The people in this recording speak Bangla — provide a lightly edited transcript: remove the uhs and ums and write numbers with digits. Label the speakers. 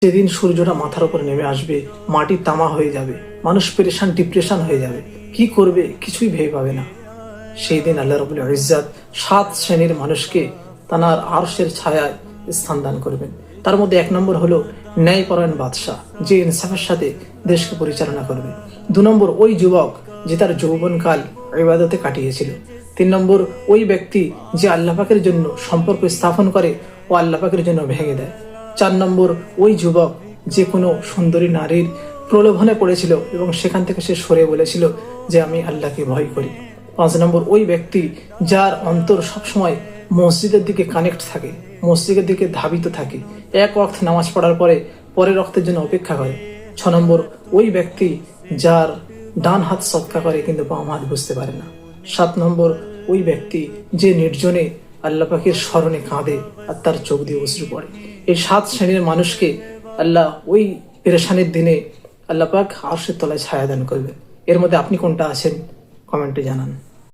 Speaker 1: যেদিন সূর্যটা মাথার উপরে নেমে আসবে, মাটি তামা হয়ে যাবে, মানুষ পেরেশান ডিপ্রেশন হয়ে যাবে, কি করবে কিছুই ভেবে পাবে না। সেই দিন আল্লাহ রাব্বুল ইজ্জত 7 শ্রেণীর মানুষকে তার আরশের ছায়ায় স্থান দান করবেন। তার মধ্যে 1 নম্বর হলো ন্যায়পরায়ণ বাদশাহ, যে ইনসাফের সাথে দেশকে পরিচালনা করবে। 2 নম্বর ওই যুবক যে তার যৌবনকাল ইবাদতে কাটিয়েছিল। 3 নম্বর ওই ব্যক্তি যে আল্লাহ পাকের জন্য সম্পর্ক স্থাপন করে ও আল্লাহ পাকের জন্য ভেঙে দেয়। 4 নম্বর ওই যুবক যে কোনো সুন্দরী নারীর প্রলোভনে পড়েছিল এবং সেখান থেকে সে সরে বলেছিল যে আমি আল্লাহকে ভয় করি। 5 নম্বর ওই ব্যক্তি যার অন্তর সবসময় মসজিদের দিকে কানেক্ট থাকে, মসজিদের দিকে ধাবিত থাকে, এক ওয়াক্ত নামাজ পড়ার পরে পরের ওয়াক্তের জন্য অপেক্ষা করে। 6 নম্বর ওই ব্যক্তি যার ডান হাত সদকা করে কিন্তু বাম হাত বুঝতে পারে না। 7 নম্বর ওই ব্যক্তি যে নির্জনে আল্লাহ পাকের স্মরণে কাঁদে আর তার চোখ দিয়ে অশ্রু পড়ে। এই 7 শ্রেণীর মানুষকে আল্লাহ ওই পেরেশানির দিনে আল্লাহ পাক আরশের তলায় ছায়া দান করবেন। এর মধ্যে আপনি কোনটা আছেন কমেন্টে জানান।